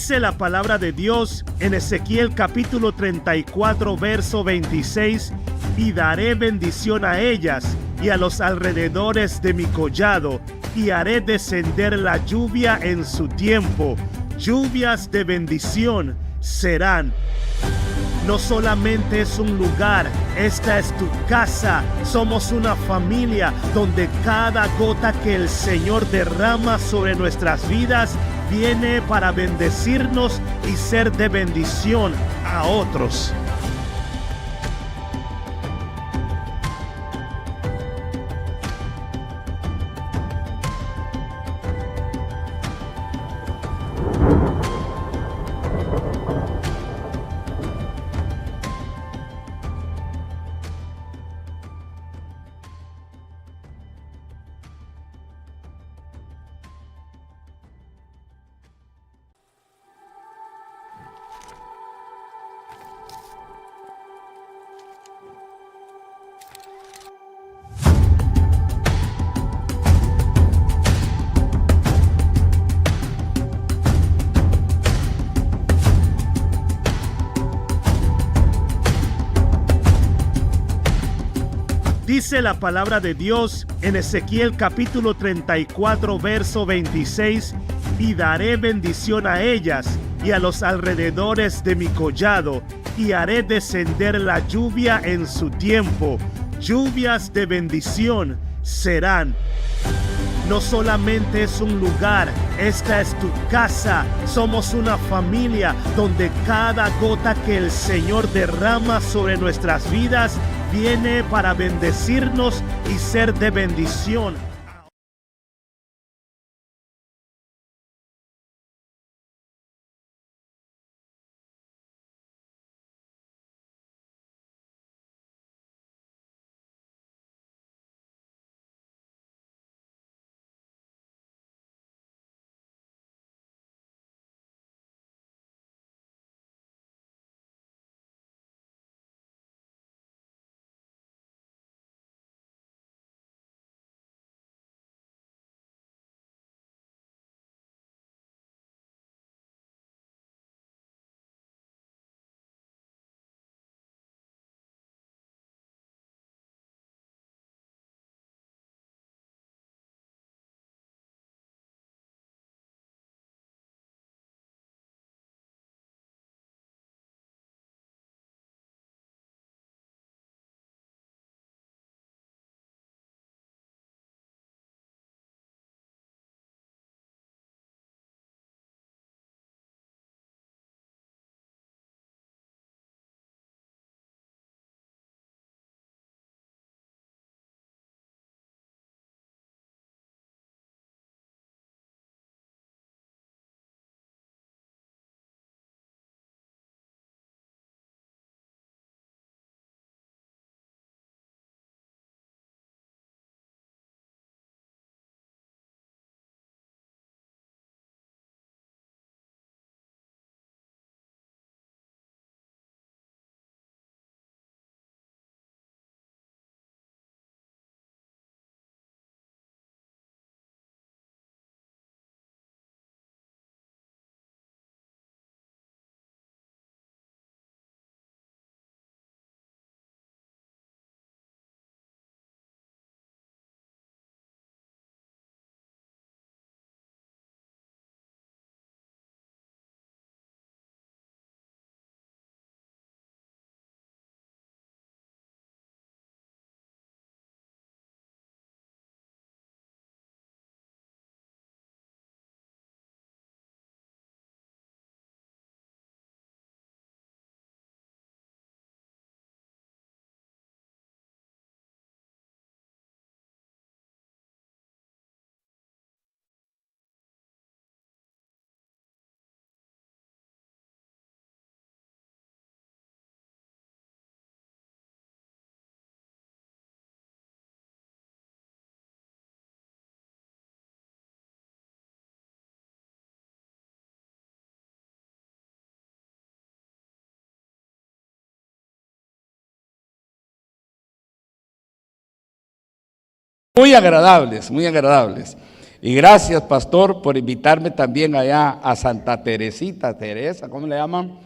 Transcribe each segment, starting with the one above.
Dice la palabra de Dios en Ezequiel capítulo 34, verso 26, y daré bendición a ellas y a los alrededores de mi collado, y haré descender la lluvia en su tiempo. Lluvias de bendición serán. No solamente es un lugar, esta es tu casa. Somos una familia donde cada gota que el Señor derrama sobre nuestras vidas viene para bendecirnos y ser de bendición a otros. Dice la palabra de Dios en Ezequiel capítulo 34, verso 26, y daré bendición a ellas y a los alrededores de mi collado, y haré descender la lluvia en su tiempo. Lluvias de bendición serán. No solamente es un lugar, esta es tu casa. Somos una familia donde cada gota que el Señor derrama sobre nuestras vidas viene para bendecirnos y ser de bendición. Muy agradables, muy agradables. Y gracias, pastor, por invitarme también allá a Santa Teresa, ¿cómo le llaman?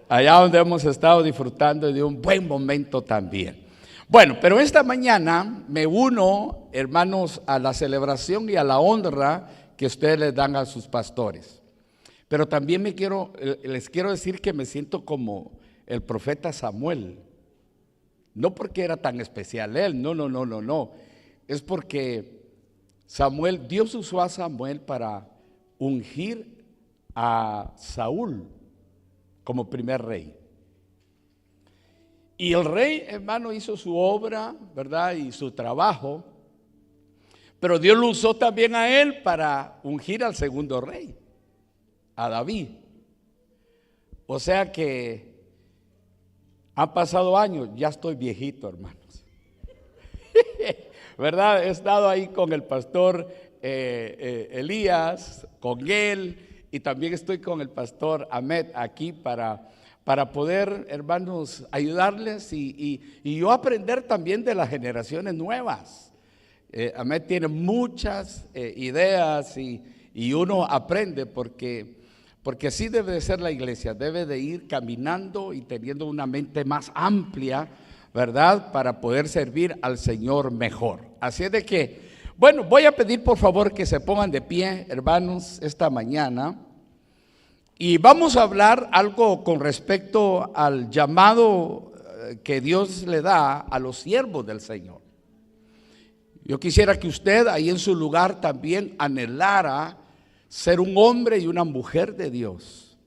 Allá donde hemos estado disfrutando de un buen momento también. Bueno, pero esta mañana me uno, hermanos, a la celebración y a la honra que ustedes les dan a sus pastores. Pero también les quiero decir que me siento como el profeta Samuel. No porque era tan especial él, no. Es porque Dios usó a Samuel para ungir a Saúl como primer rey. Y el rey, hermano, hizo su obra, ¿verdad? Y su trabajo. Pero Dios lo usó también a él para ungir al segundo rey, a David. O sea que han pasado años, ya estoy viejito, hermanos. ¿Verdad? He estado ahí con el pastor Elías, con él, y también estoy con el pastor Ahmed aquí para poder, hermanos, ayudarles y yo aprender también de las generaciones nuevas. Ahmed tiene muchas ideas y uno aprende porque así debe de ser la iglesia, debe de ir caminando y teniendo una mente más amplia, ¿verdad? Para poder servir al Señor mejor. Así es de que, bueno, voy a pedir por favor que se pongan de pie, hermanos, esta mañana. Y vamos a hablar algo con respecto al llamado que Dios le da a los siervos del Señor. Yo quisiera que usted ahí en su lugar también anhelara ser un hombre y una mujer de Dios,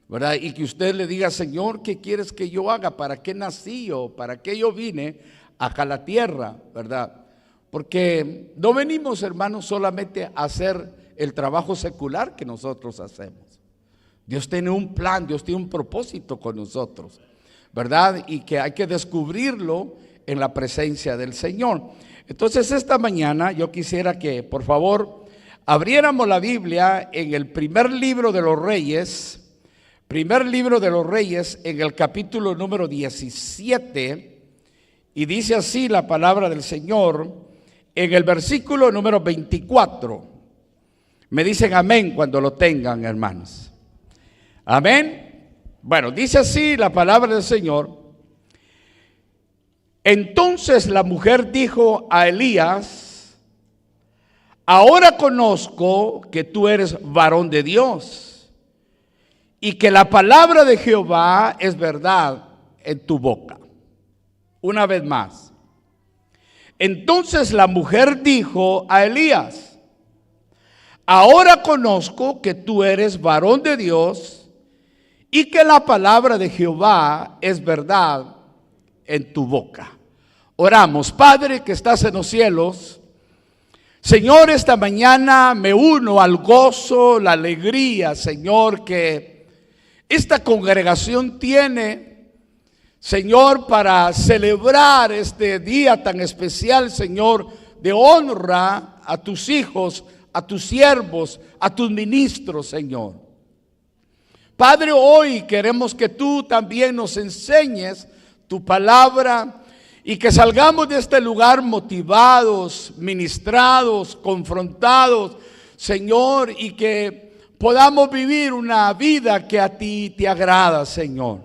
¿verdad? Y que usted le diga: Señor, ¿qué quieres que yo haga? ¿Para qué nací yo? ¿Para qué yo vine acá a la tierra? ¿Verdad? Porque no venimos, hermanos, solamente a hacer el trabajo secular que nosotros hacemos. Dios tiene un plan, Dios tiene un propósito con nosotros, ¿verdad? Y que hay que descubrirlo en la presencia del Señor. Entonces esta mañana yo quisiera que por favor abriéramos la Biblia en el primer libro de los Reyes, en el capítulo número 17, y dice así la palabra del Señor en el versículo número 24. Me dicen amén cuando lo tengan, hermanos. Amén. Bueno, dice así la palabra del Señor. Entonces la mujer dijo a Elías: ahora conozco que tú eres varón de Dios y que la palabra de Jehová es verdad en tu boca. Una vez más. Entonces la mujer dijo a Elías: ahora conozco que tú eres varón de Dios y que la palabra de Jehová es verdad en tu boca. Oramos. Padre que estás en los cielos, Señor, esta mañana me uno al gozo, la alegría, Señor, que esta congregación tiene, Señor, para celebrar este día tan especial, Señor, de honra a tus hijos, a tus siervos, a tus ministros, Señor. Padre, hoy queremos que tú también nos enseñes tu palabra y que salgamos de este lugar motivados, ministrados, confrontados, Señor, y que podamos vivir una vida que a ti te agrada, Señor.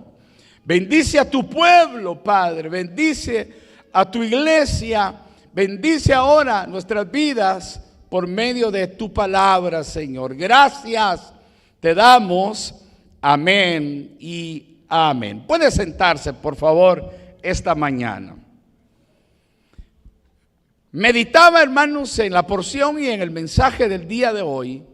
Bendice a tu pueblo, Padre, bendice a tu iglesia, bendice ahora nuestras vidas por medio de tu palabra, Señor. Gracias te damos. Amén y amén. Puede sentarse, por favor, esta mañana. Meditaba, hermanos, en la porción y en el mensaje del día de hoy,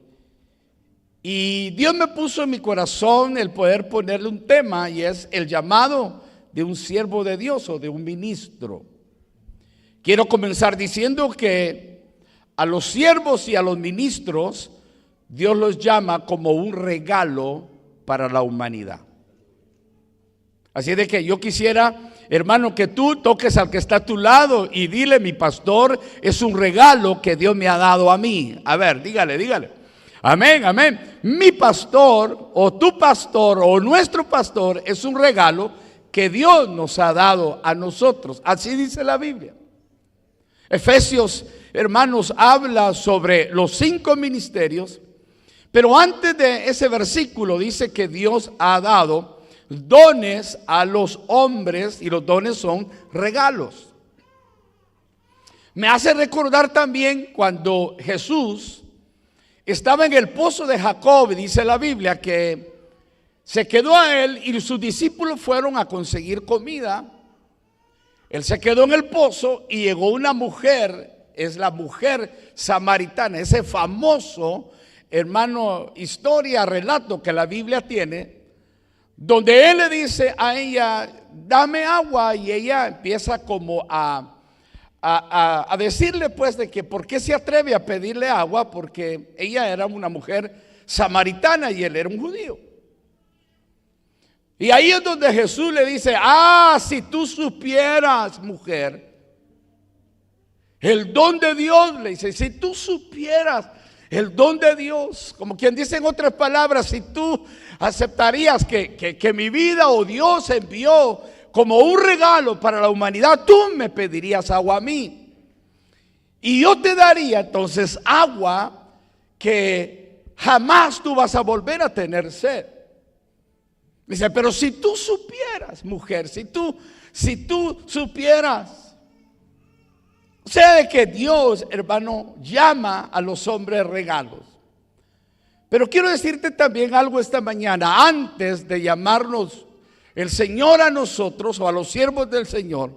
y Dios me puso en mi corazón el poder ponerle un tema, y es el llamado de un siervo de Dios o de un ministro. Quiero comenzar diciendo que a los siervos y a los ministros Dios los llama como un regalo para la humanidad. Así de que yo quisiera, hermano, que tú toques al que está a tu lado y dile: mi pastor es un regalo que Dios me ha dado a mí. A ver, dígale. Amén, amén. Mi pastor o tu pastor o nuestro pastor es un regalo que Dios nos ha dado a nosotros. Así dice la Biblia. Efesios, hermanos, habla sobre los 5 ministerios, pero antes de ese versículo dice que Dios ha dado dones a los hombres y los dones son regalos. Me hace recordar también cuando Jesús estaba en el pozo de Jacob, dice la Biblia que se quedó a él y sus discípulos fueron a conseguir comida. Él se quedó en el pozo y llegó una mujer, es la mujer samaritana, ese famoso, hermano, historia, relato que la Biblia tiene, donde él le dice a ella, dame agua, y ella empieza como a decirle pues de que por qué se atreve a pedirle agua, porque ella era una mujer samaritana y él era un judío. Y ahí es donde Jesús le dice, si tú supieras, mujer, el don de Dios, le dice, si tú supieras el don de Dios, como quien dice en otras palabras, si tú aceptarías que mi vida o Dios envió como un regalo para la humanidad, tú me pedirías agua a mí. Y yo te daría entonces agua que jamás tú vas a volver a tener sed. Dice, pero si tú supieras, mujer, si tú supieras. O sea, de que Dios, hermano, llama a los hombres regalos. Pero quiero decirte también algo esta mañana, antes de llamarnos el Señor a nosotros o a los siervos del Señor,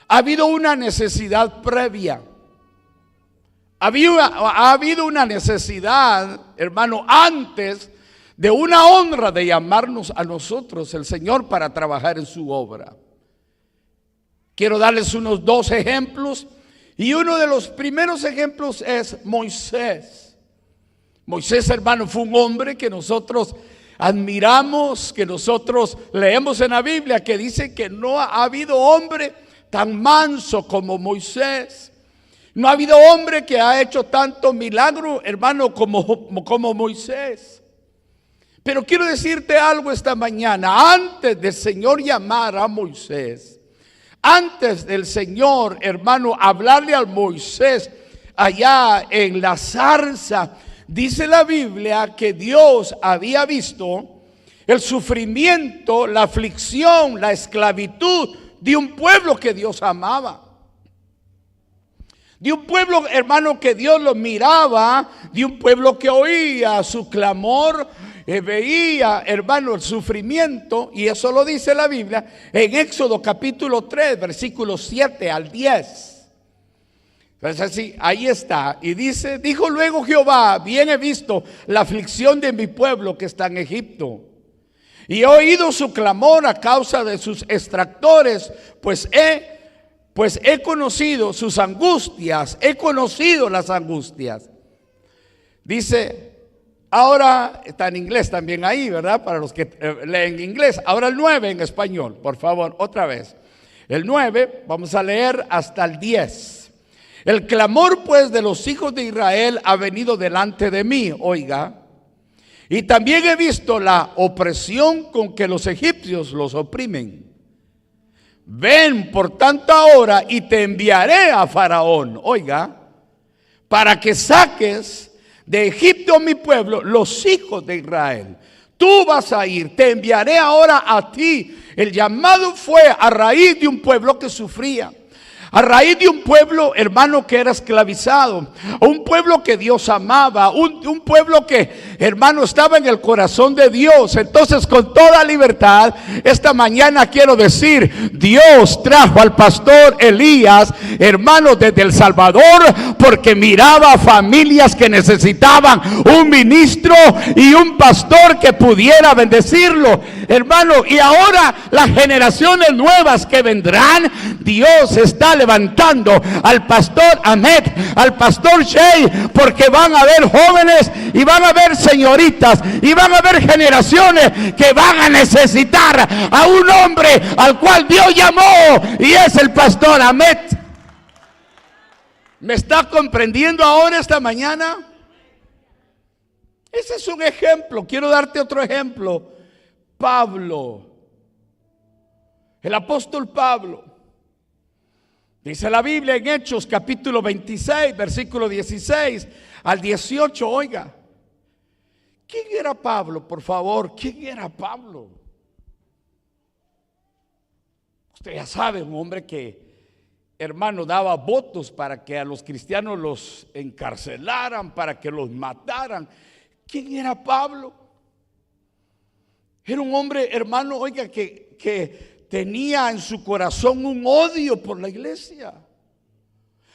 ha habido una necesidad previa. Ha habido una necesidad, hermano, antes de una honra de llamarnos a nosotros el Señor para trabajar en su obra. Quiero darles unos 2 ejemplos, y uno de los primeros ejemplos es Moisés. Moisés, hermano, fue un hombre que nosotros admiramos, que nosotros leemos en la Biblia, que dice que no ha habido hombre tan manso como Moisés. No ha habido hombre que ha hecho tanto milagro, hermano, como Moisés. Pero quiero decirte algo esta mañana. Antes del Señor llamar a Moisés, antes del Señor, hermano, hablarle a Moisés allá en la zarza, dice la Biblia que Dios había visto el sufrimiento, la aflicción, la esclavitud de un pueblo que Dios amaba. De un pueblo, hermano, que Dios lo miraba, de un pueblo que oía su clamor, veía, hermano, el sufrimiento, y eso lo dice la Biblia en Éxodo capítulo 3, versículos 7 al 10. Entonces así, ahí está, y dice, dijo luego Jehová, bien he visto la aflicción de mi pueblo que está en Egipto, y he oído su clamor a causa de sus extractores, pues he conocido sus angustias, he conocido las angustias. Dice, ahora está en inglés también ahí, ¿verdad? Para los que leen inglés. Ahora el 9 en español, por favor, otra vez. El 9, vamos a leer hasta el 10. El clamor pues de los hijos de Israel ha venido delante de mí, oiga. Y también he visto la opresión con que los egipcios los oprimen. Ven por tanto ahora y te enviaré a Faraón, oiga, para que saques de Egipto a mi pueblo, los hijos de Israel. Tú vas a ir, te enviaré ahora a ti. El llamado fue a raíz de un pueblo que sufría, a raíz de un pueblo, hermano, que era esclavizado, un pueblo que Dios amaba, un pueblo que, hermano, estaba en el corazón de Dios. Entonces, con toda libertad, esta mañana quiero decir, Dios trajo al pastor Elías, hermano, desde El Salvador, porque miraba a familias que necesitaban un ministro y un pastor que pudiera bendecirlo, hermano. Y ahora las generaciones nuevas que vendrán, Dios está levantando al pastor Ahmed, al pastor Shea, porque van a haber jóvenes y van a haber señoritas y van a haber generaciones que van a necesitar a un hombre al cual Dios llamó, y es el pastor Ahmed. ¿Me está comprendiendo ahora esta mañana? Ese es un ejemplo. Quiero darte otro ejemplo. Pablo, el apóstol Pablo. Dice la Biblia en Hechos capítulo 26, versículo 16 al 18, oiga. ¿Quién era Pablo, por favor? ¿Quién era Pablo? Usted ya sabe, un hombre que, hermano, daba votos para que a los cristianos los encarcelaran, para que los mataran. ¿Quién era Pablo? Era un hombre, hermano, oiga, que tenía en su corazón un odio por la iglesia,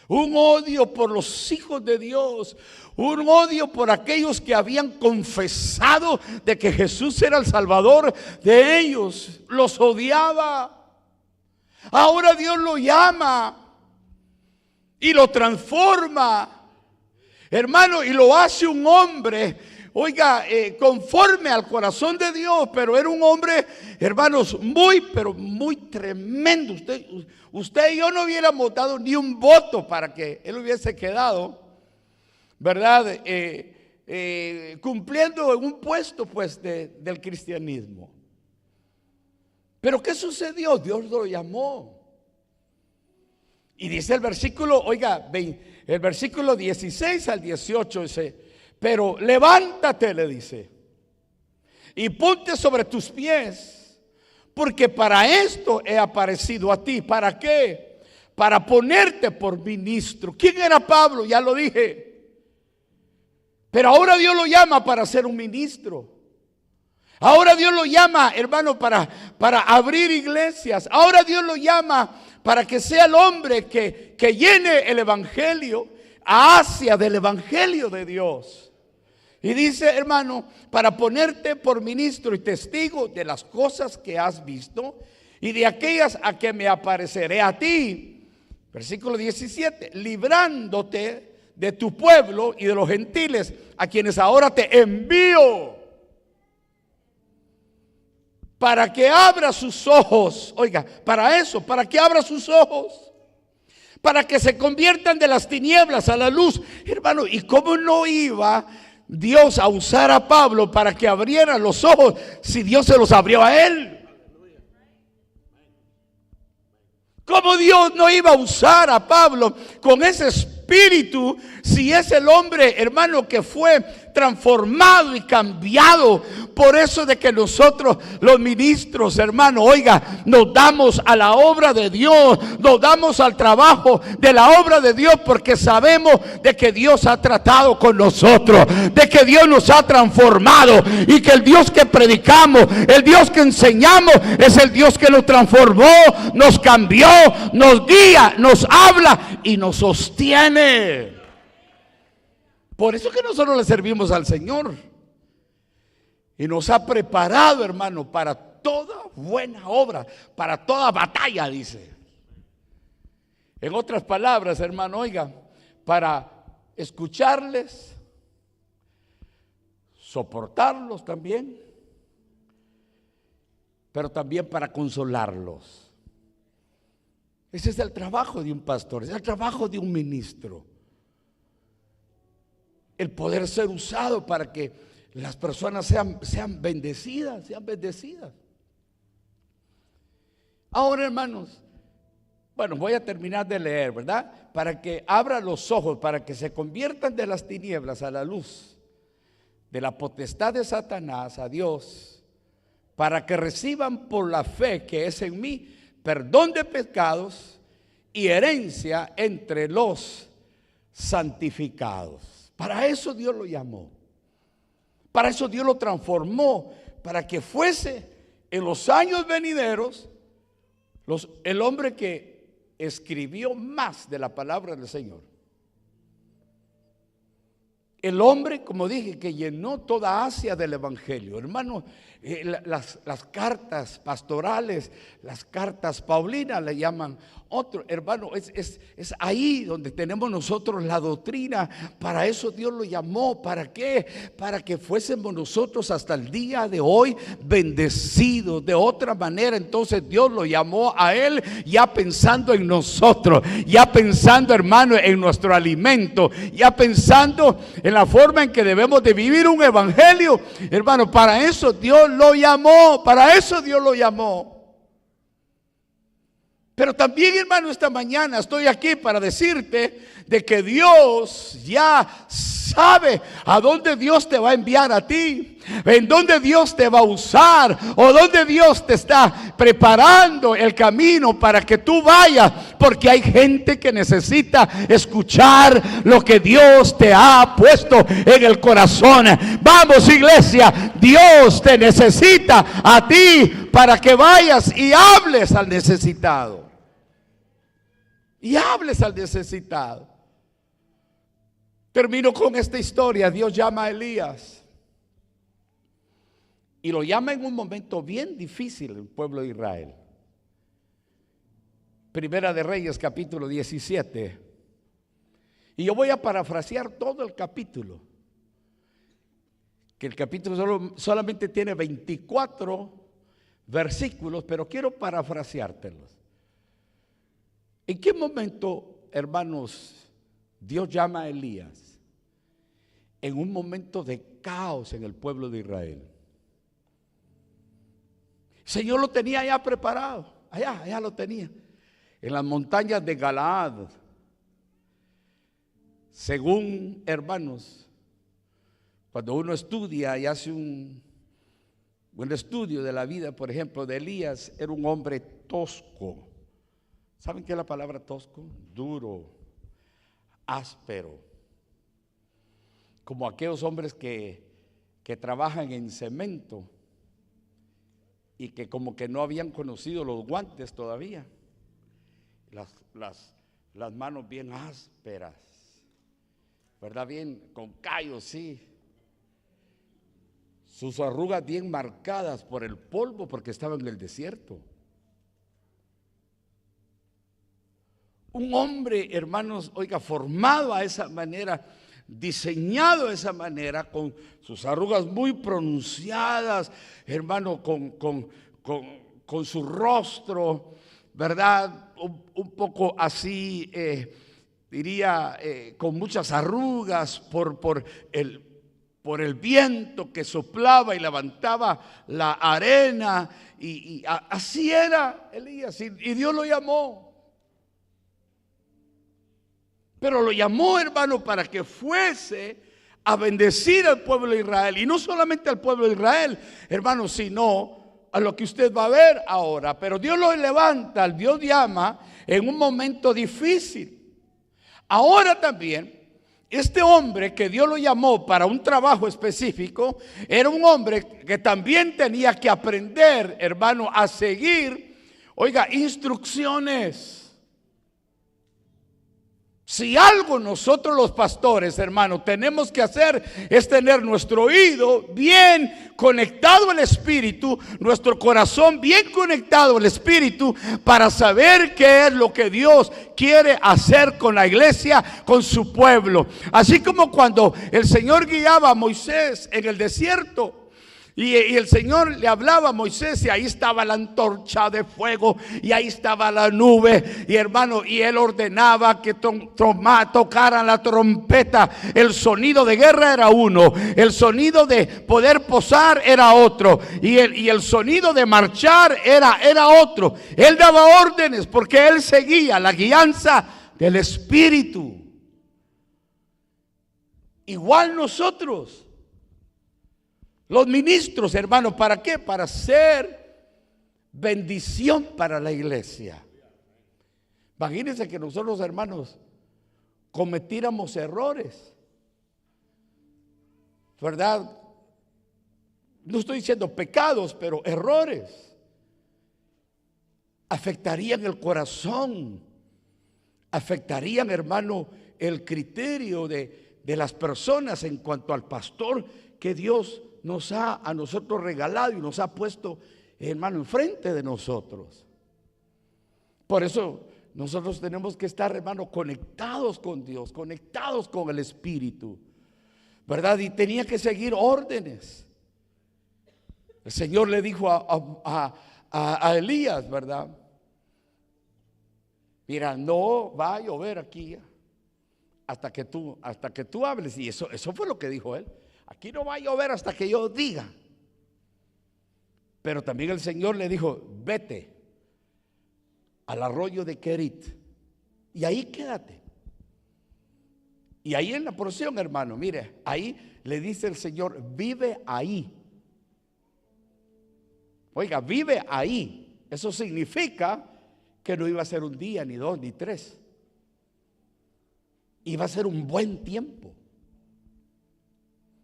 un odio por los hijos de Dios, un odio por aquellos que habían confesado de que Jesús era el Salvador de ellos. Los odiaba. Ahora Dios lo llama y lo transforma, hermano, y lo hace un hombre, oiga, conforme al corazón de Dios. Pero era un hombre, hermanos, pero muy tremendo. Usted y yo no hubiéramos dado ni un voto para que él hubiese quedado, ¿verdad? Cumpliendo en un puesto, pues, del cristianismo. Pero ¿qué sucedió? Dios lo llamó. Y dice el versículo, oiga, el versículo 16 al 18 dice: pero levántate, le dice, y ponte sobre tus pies, porque para esto he aparecido a ti. ¿Para qué? Para ponerte por ministro. ¿Quién era Pablo? Ya lo dije. Pero ahora Dios lo llama para ser un ministro. Ahora Dios lo llama, hermano, para abrir iglesias. Ahora Dios lo llama para que sea el hombre que llene el evangelio a Asia del evangelio de Dios. Y dice, hermano, para ponerte por ministro y testigo de las cosas que has visto y de aquellas a que me apareceré a ti. Versículo 17, librándote de tu pueblo y de los gentiles, a quienes ahora te envío, para que abra sus ojos. Oiga, para eso, para que abra sus ojos, para que se conviertan de las tinieblas a la luz. Hermano, ¿y cómo no iba Dios a usar a Pablo para que abriera los ojos si Dios se los abrió a él? ¿Cómo Dios no iba a usar a Pablo con ese espíritu si es el hombre, hermano, que fue transformado y cambiado? Por eso de que nosotros los ministros, hermano, oiga, nos damos a la obra de Dios, nos damos al trabajo de la obra de Dios, porque sabemos de que Dios ha tratado con nosotros, de que Dios nos ha transformado, y que el Dios que predicamos, el Dios que enseñamos, es el Dios que nos transformó, nos cambió, nos guía, nos habla y nos sostiene. Por eso que nosotros le servimos al Señor. Y nos ha preparado, hermano, para toda buena obra, para toda batalla, dice. En otras palabras, hermano, oiga, para escucharles, soportarlos también, pero también para consolarlos. Ese es el trabajo de un pastor, es el trabajo de un ministro. El poder ser usado para que las personas sean bendecidas, Ahora, hermanos, bueno, voy a terminar de leer, ¿verdad? Para que abra los ojos, para que se conviertan de las tinieblas a la luz, de la potestad de Satanás a Dios, para que reciban por la fe que es en mí perdón de pecados y herencia entre los santificados. Para eso Dios lo llamó. Para eso Dios lo transformó, para que fuese en los años venideros el hombre que escribió más de la palabra del Señor. El hombre, como dije, que llenó toda Asia del evangelio. Hermano, las cartas pastorales, las cartas paulinas le llaman otro. Hermano, es ahí donde tenemos nosotros la doctrina. Para eso Dios lo llamó. ¿Para qué? Para que fuésemos nosotros hasta el día de hoy bendecidos. De otra manera, entonces Dios lo llamó a él ya pensando en nosotros, ya pensando, hermano, en nuestro alimento, ya pensando en la forma en que debemos de vivir un evangelio. Hermano, para eso Dios lo llamó, para eso Dios lo llamó. Pero también, hermano, esta mañana estoy aquí para decirte de que Dios ya sabe a dónde Dios te va a enviar a ti, en dónde Dios te va a usar, o dónde Dios te está preparando el camino para que tú vayas, porque hay gente que necesita escuchar lo que Dios te ha puesto en el corazón. Vamos, iglesia, Dios te necesita a ti para que vayas y hables al necesitado. Y hables al necesitado. Termino con esta historia. Dios llama a Elías. Y lo llama en un momento bien difícil el pueblo de Israel. Primera de Reyes, capítulo 17. Y yo voy a parafrasear todo el capítulo. Que el capítulo solamente tiene 24 versículos, pero quiero parafraseártelos. ¿En qué momento, hermanos, Dios llama a Elías? En un momento de caos en el pueblo de Israel. El Señor lo tenía ya preparado, allá lo tenía, en las montañas de Galaad. Según, hermanos, cuando uno estudia y hace un estudio de la vida, por ejemplo, de Elías, era un hombre tosco. ¿Saben qué es la palabra tosco? Duro, áspero. Como aquellos hombres que trabajan en cemento y que como que no habían conocido los guantes todavía. Las manos bien ásperas, ¿verdad? Bien con callos, sí. Sus arrugas bien marcadas por el polvo porque estaba en el desierto. Un hombre, hermanos, oiga, formado a esa manera, diseñado de esa manera, con sus arrugas muy pronunciadas, hermano, con su rostro, ¿verdad? Un poco así, diría, con muchas arrugas por el viento que soplaba y levantaba la arena, y así era Elías, y Dios lo llamó. Pero lo llamó, hermano, para que fuese a bendecir al pueblo de Israel. Y no solamente al pueblo de Israel, hermano, sino a lo que usted va a ver ahora. Pero Dios lo levanta, Dios llama en un momento difícil. Ahora también, este hombre que Dios lo llamó para un trabajo específico, era un hombre que también tenía que aprender, hermano, a seguir, oiga, instrucciones. Si algo nosotros los pastores, hermano, tenemos que hacer es tener nuestro oído bien conectado al Espíritu, nuestro corazón bien conectado al Espíritu, para saber qué es lo que Dios quiere hacer con la iglesia, con su pueblo. Así como cuando el Señor guiaba a Moisés en el desierto. Y el Señor le hablaba a Moisés y ahí estaba la antorcha de fuego y ahí estaba la nube, y hermano, y él ordenaba que tocaran la trompeta. El sonido de guerra era uno, el sonido de poder posar era otro, y el sonido de marchar era otro. Él daba órdenes porque él seguía la guianza del Espíritu. Igual nosotros, los ministros, hermanos, ¿para qué? Para ser bendición para la iglesia. Imagínense que nosotros, hermanos, cometiéramos errores, ¿verdad? No estoy diciendo pecados, pero errores. Afectarían el corazón, afectarían, hermano, el criterio de las personas en cuanto al pastor que Dios nos ha a nosotros regalado y nos ha puesto, hermano, enfrente de nosotros. Por eso nosotros tenemos que estar, hermano, conectados con Dios, conectados con el Espíritu, ¿verdad? Y tenía que seguir órdenes. El Señor le dijo a Elías, ¿verdad? Mira, no va a llover aquí hasta que tú hables. Y eso fue lo que dijo él. Aquí no va a llover hasta que yo diga. Pero también el Señor le dijo, vete al arroyo de Kerit, y ahí quédate. Y ahí en la porción, hermano, mire, ahí le dice el Señor, vive ahí. Oiga, vive ahí. Eso significa que no iba a ser un día, ni dos, ni tres. Iba a ser un buen tiempo.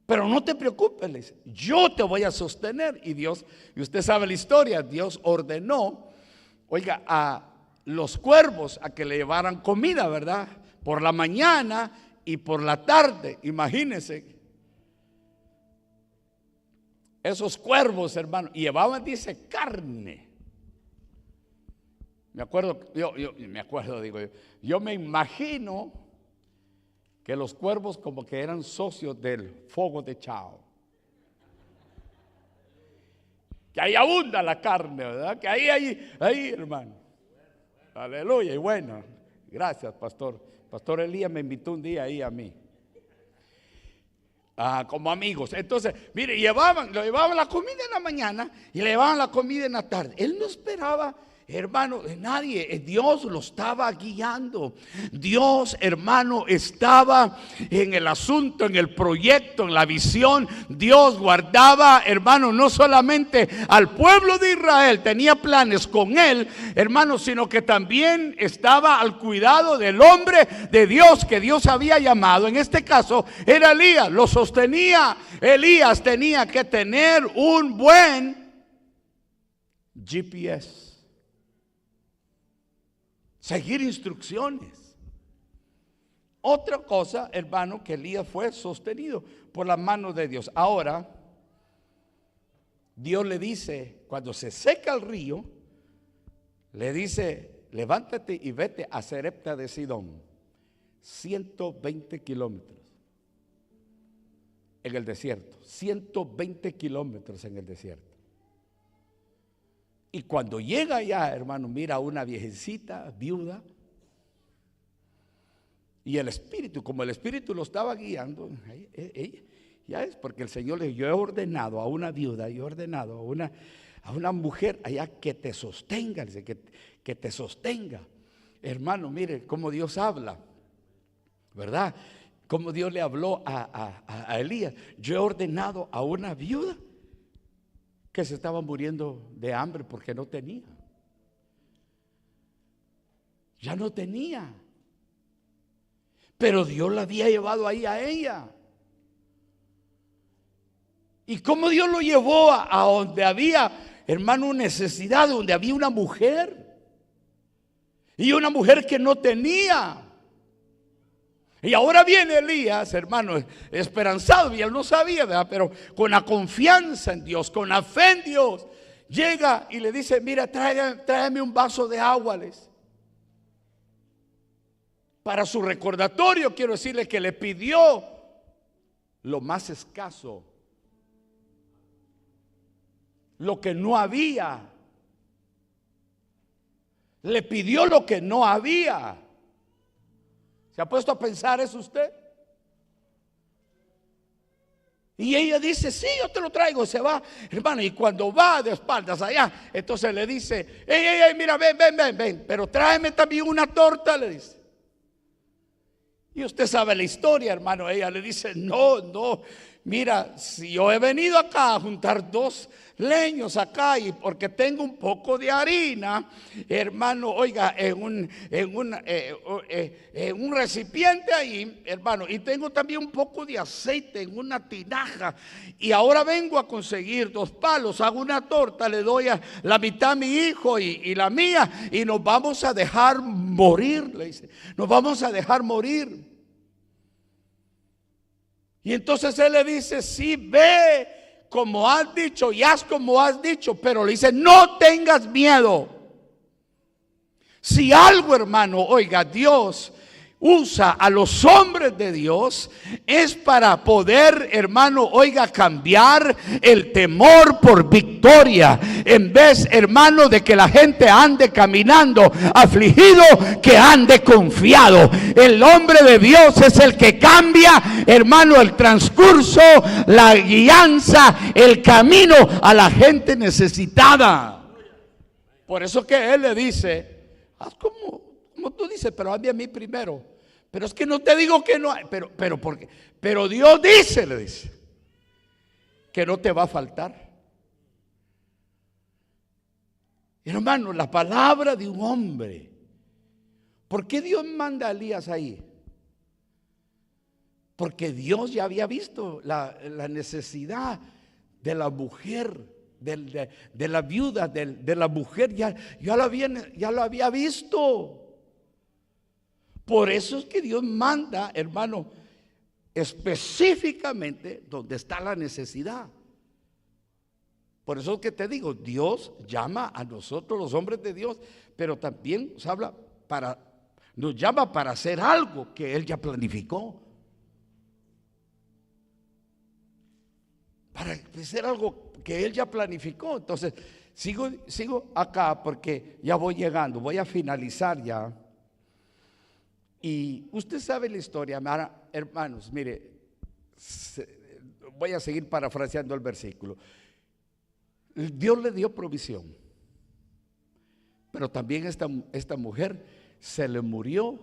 Pero no te preocupes, le dice, yo te voy a sostener. Y Dios, y usted sabe la historia, Dios ordenó, oiga, a los cuervos a que le llevaran comida, ¿verdad? Por la mañana y por la tarde. Imagínense. Esos cuervos, hermano, llevaban, dice, carne. Me acuerdo, yo me imagino que los cuervos como que eran socios del fuego de Chao. Que ahí abunda la carne, ¿verdad? Que ahí, hermano. Aleluya, y bueno, gracias, pastor. Pastor Elías me invitó un día ahí a mí. Como amigos. Entonces, mire, lo llevaban la comida en la mañana y le llevaban la comida en la tarde. Él no esperaba, hermano, de nadie. Dios lo estaba guiando. Dios, hermano, estaba en el asunto, en el proyecto, en la visión. Dios guardaba, hermano, no solamente al pueblo de Israel, tenía planes con él, hermano, sino que también estaba al cuidado del hombre de Dios que Dios había llamado. En este caso era Elías, lo sostenía. Elías tenía que tener un buen GPS. Seguir instrucciones. Otra cosa, hermano, que Elías fue sostenido por la mano de Dios. Ahora, Dios le dice, cuando se seca el río, le dice, levántate y vete a Sarepta de Sidón. 120 kilómetros en el desierto. 120 kilómetros en el desierto. Y cuando llega allá, hermano, mira a una viejecita viuda. Y el Espíritu, como el Espíritu lo estaba guiando, ya es porque el Señor le dijo, yo he ordenado a una viuda, yo he ordenado a una mujer allá que te sostenga, que te sostenga. Hermano, mire cómo Dios habla, ¿verdad? Cómo Dios le habló a Elías. Yo he ordenado a una viuda que se estaba muriendo de hambre porque no tenía. Ya no tenía. Pero Dios la había llevado ahí a ella. ¿Y cómo Dios lo llevó a donde había, hermano, necesidad, donde había una mujer? Y una mujer que no tenía. Y ahora viene Elías, hermano, esperanzado, y él no sabía, ¿verdad? Pero con la confianza en Dios, con la fe en Dios, llega y le dice, mira, tráeme un vaso de agua. Para su recordatorio, quiero decirle que le pidió lo más escaso, lo que no había. Le pidió lo que no había. ¿Se ha puesto a pensar eso usted? Y ella dice, sí, yo te lo traigo. Se va, hermano, y cuando va de espaldas allá, entonces le dice, ey, mira, ven, pero tráeme también una torta, le dice. Y usted sabe la historia, hermano. Ella le dice, no, mira, si yo he venido acá a juntar 2 leños acá, y porque tengo un poco de harina, hermano, oiga, en un recipiente ahí, hermano, y tengo también un poco de aceite en una tinaja, y ahora vengo a conseguir 2 palos, hago una torta, le doy a la mitad a mi hijo y la mía, y nos vamos a dejar morir, le dice, nos vamos a dejar morir. Y entonces él le dice, sí, ve como has dicho y haz como has dicho, pero le dice, no tengas miedo. Si algo, hermano, oiga, Dios usa a los hombres de Dios, es para poder, hermano, oiga, cambiar el temor por victoria. En vez, hermano, de que la gente ande caminando afligido, que ande confiado. El hombre de Dios es el que cambia, hermano, el transcurso, la guianza, el camino a la gente necesitada. Por eso que él le dice haz como tú dices, pero hazme a mí primero. Pero es que no te digo que no hay, pero ¿por qué? Pero Dios dice, le dice, que no te va a faltar. Hermano, la palabra de un hombre. ¿Por qué Dios manda a Elías ahí? Porque Dios ya había visto la necesidad de la mujer, de la viuda, de la mujer, ya lo había visto. Por eso es que Dios manda, hermano, específicamente donde está la necesidad. Por eso es que te digo, Dios llama a nosotros los hombres de Dios, pero también nos llama para hacer algo que Él ya planificó. Para hacer algo que Él ya planificó. Entonces, sigo acá porque ya voy llegando, voy a finalizar ya. Y usted sabe la historia, hermanos, mire, voy a seguir parafraseando el versículo. Dios le dio provisión, pero también esta mujer se le murió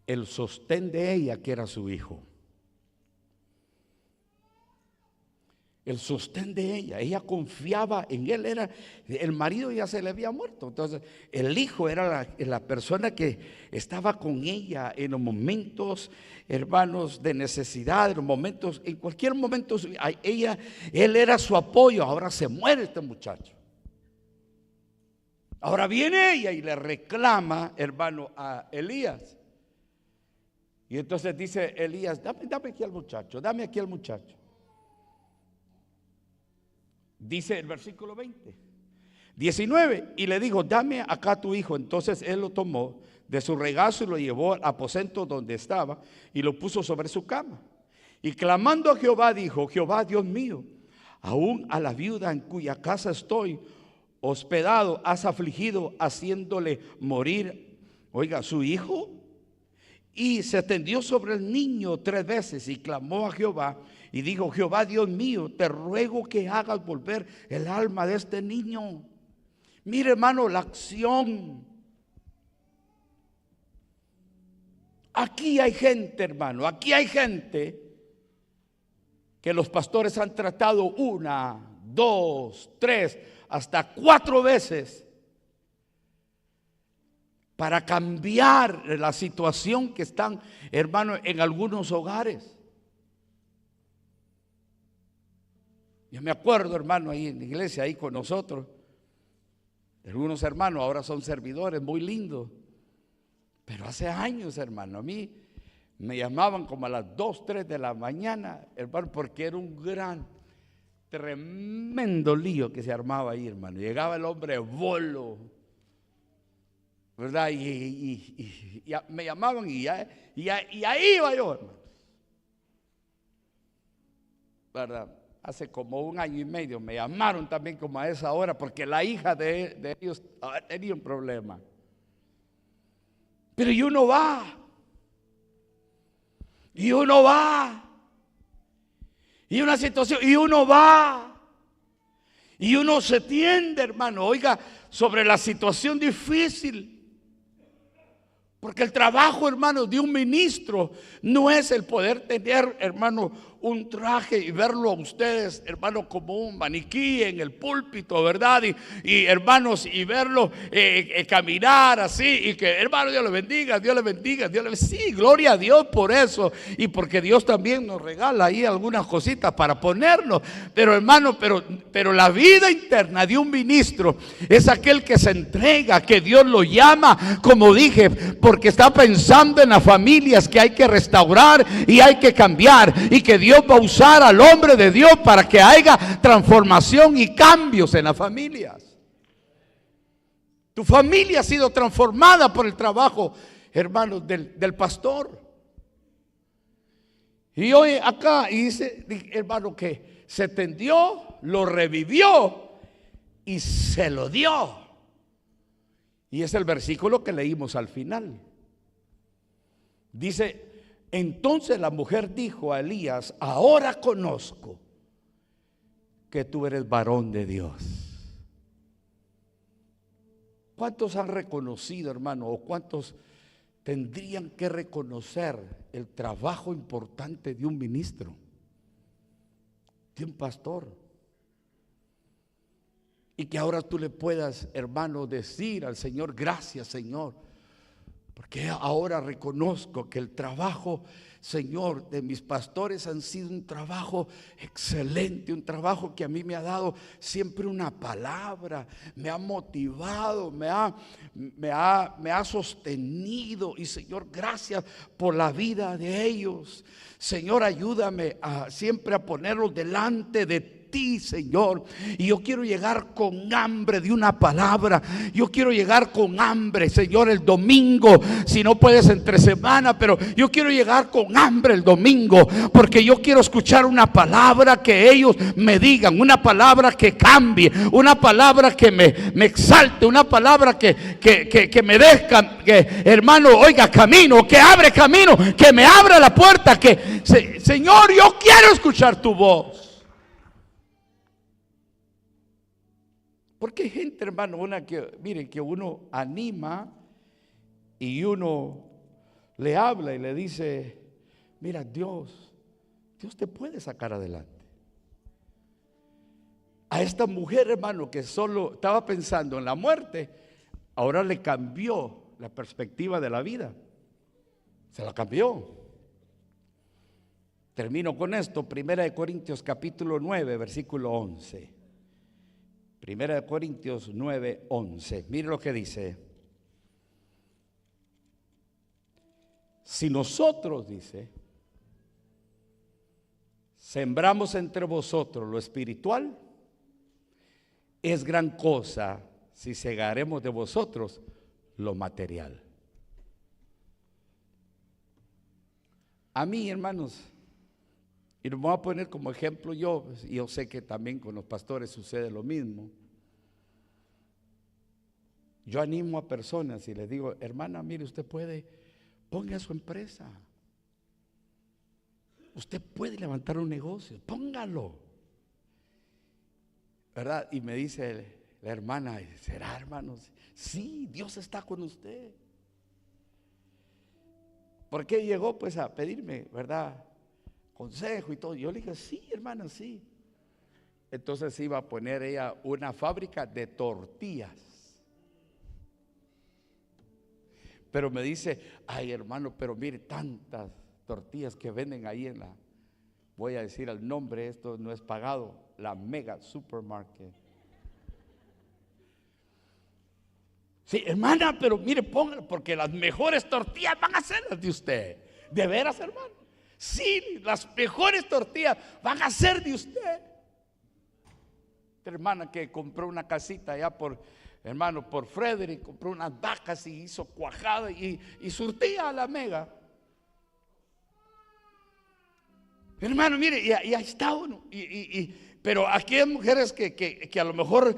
el sostén de ella, que era su hijo. El sostén de ella confiaba en él, el marido ya se le había muerto, entonces el hijo era la persona que estaba con ella en los momentos, hermanos, de necesidad, en cualquier momento, él era su apoyo. Ahora se muere este muchacho. Ahora viene ella y le reclama, hermano, a Elías. Y entonces dice Elías, dame aquí al muchacho, dame aquí al muchacho. Dice el versículo 19, y le dijo, dame acá a tu hijo. Entonces él lo tomó de su regazo y lo llevó al aposento donde estaba y lo puso sobre su cama. Y clamando a Jehová dijo, Jehová Dios mío, aún a la viuda en cuya casa estoy hospedado has afligido, haciéndole morir, oiga, su hijo. Y se tendió sobre el niño 3 veces y clamó a Jehová y dijo, Jehová Dios mío, te ruego que hagas volver el alma de este niño. Mire, hermano, la acción. Aquí hay gente, hermano, aquí hay gente que los pastores han tratado 1, 2, 3, hasta 4 veces para cambiar la situación que están, hermano, en algunos hogares. Yo me acuerdo, hermano, ahí en la iglesia, ahí con nosotros, algunos hermanos ahora son servidores muy lindos, pero hace años, hermano, a mí me llamaban como a las 2, 3 de la mañana, hermano, porque era un tremendo lío que se armaba ahí, hermano. Llegaba el hombre bolo, ¿verdad? Y me llamaban y ahí iba yo, hermano, ¿verdad? Hace como 1 año y medio me llamaron también como a esa hora porque la hija de ellos tenía un problema. Pero y uno va, y una situación, y uno va, y uno se tiende, hermano, oiga, sobre la situación difícil. Porque el trabajo, hermano, de un ministro no es el poder tener, hermano, un traje y verlo a ustedes, hermano, como un maniquí en el púlpito, ¿verdad? Y hermanos, y verlo caminar así, y que, hermano, Dios le bendiga, Dios le bendiga, sí, gloria a Dios por eso, y porque Dios también nos regala ahí algunas cositas para ponernos. Pero, hermano, pero la vida interna de un ministro es aquel que se entrega, que Dios lo llama, como dije, porque está pensando en las familias que hay que restaurar y hay que cambiar, y que Dios va a usar al hombre de Dios para que haya transformación y cambios en las familias. Tu familia ha sido transformada por el trabajo, hermanos, del pastor. Y hoy acá y dice, hermano, que se tendió, lo revivió y se lo dio. Y es el versículo que leímos al final. Dice, entonces la mujer dijo a Elías, ahora conozco que tú eres varón de Dios. ¿Cuántos han reconocido, hermano, o cuántos tendrían que reconocer el trabajo importante de un ministro, de un pastor? Y que ahora tú le puedas, hermano, decir al Señor: gracias, Señor, porque ahora reconozco que el trabajo, Señor, de mis pastores han sido un trabajo excelente, un trabajo que a mí me ha dado siempre una palabra, me ha motivado, me ha sostenido. Y Señor, gracias por la vida de ellos. Señor, ayúdame siempre a ponerlos delante de ti, Señor. Y yo quiero llegar con hambre de una palabra. Yo quiero llegar con hambre, Señor, el domingo. Si no puedes entre semana, pero yo quiero llegar con hambre el domingo, porque yo quiero escuchar una palabra que ellos me digan, una palabra que cambie, una palabra que me exalte, una palabra que me deja, que, hermano, oiga, camino, que abre camino, que me abra la puerta, que Señor, yo quiero escuchar tu voz. Porque hay gente, hermano, miren, que uno anima y uno le habla y le dice: mira, Dios te puede sacar adelante. A esta mujer, hermano, que solo estaba pensando en la muerte, ahora le cambió la perspectiva de la vida. Se la cambió. Termino con esto, 1 Corintios capítulo 9, versículo 11. 1 Corintios 9, 11. Mire lo que dice: si nosotros, dice, sembramos entre vosotros lo espiritual, es gran cosa si segaremos de vosotros lo material. A mí, hermanos, y nos voy a poner como ejemplo yo sé que también con los pastores sucede lo mismo. Yo animo a personas y les digo: hermana, mire, usted puede, ponga su empresa. Usted puede levantar un negocio, póngalo. ¿Verdad? Y me dice la hermana: ¿será, hermanos? Sí, Dios está con usted. ¿Por qué llegó pues a pedirme, verdad, consejo y todo? Yo le dije: sí, hermana, sí. Entonces iba a poner ella una fábrica de tortillas. Pero me dice: ay, hermano, pero mire, tantas tortillas que venden ahí voy a decir el nombre, esto no es pagado, la Mega Supermarket. Sí, hermana, pero mire, póngalo, porque las mejores tortillas van a ser las de usted. ¿De veras, hermano? Sí, las mejores tortillas van a ser de usted. Esta hermana que compró una casita allá por Frederick, compró unas vacas y hizo cuajada y surtía a la Mega. Hermano, mire, y ahí está uno. Pero aquí hay mujeres que a lo mejor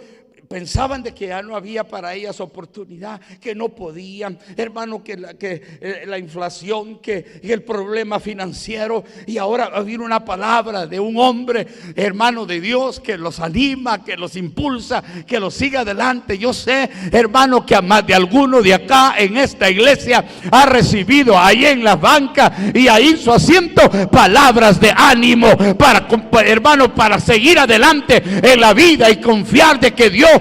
pensaban de que ya no había para ellas oportunidad, que no podían, hermano, que la inflación, que el problema financiero. Y ahora viene una palabra de un hombre, hermano de Dios, que los anima, que los impulsa, que los siga adelante. Yo sé, hermano, que a más de alguno de acá en esta iglesia ha recibido ahí en la banca y ahí en su asiento palabras de ánimo para, hermano, para seguir adelante en la vida y confiar de que Dios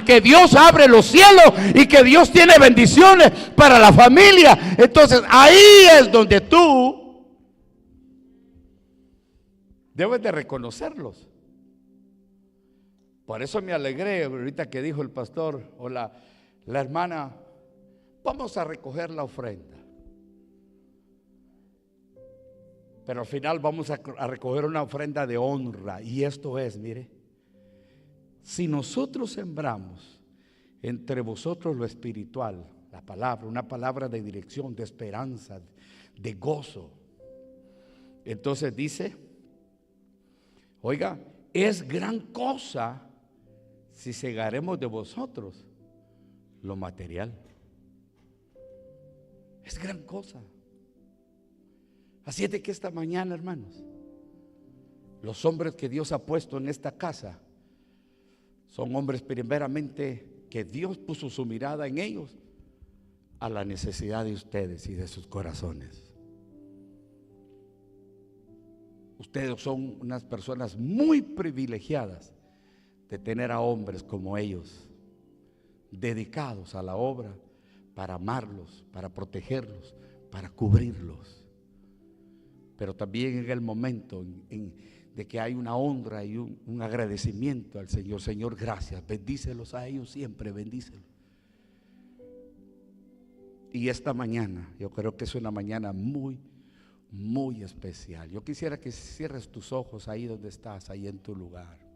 que Dios abre los cielos y que Dios tiene bendiciones para la familia. Entonces ahí es donde tú debes de reconocerlos. Por eso me alegré ahorita que dijo el pastor o la hermana: vamos a recoger la ofrenda, pero al final vamos a recoger una ofrenda de honra. Y esto es, mire, si nosotros sembramos entre vosotros lo espiritual, la palabra, una palabra de dirección, de esperanza, de gozo, entonces dice, oiga, es gran cosa si segaremos de vosotros lo material. Es gran cosa. Así es de que esta mañana, hermanos, los hombres que Dios ha puesto en esta casa son hombres primeramente que Dios puso su mirada en ellos a la necesidad de ustedes y de sus corazones. Ustedes son unas personas muy privilegiadas de tener a hombres como ellos, dedicados a la obra, para amarlos, para protegerlos, para cubrirlos. Pero también en el momento de que hay una honra y un agradecimiento al Señor. Señor, gracias, bendícelos a ellos siempre, bendícelos. Y esta mañana, yo creo que es una mañana muy, muy especial. Yo quisiera que cierres tus ojos ahí donde estás, ahí en tu lugar.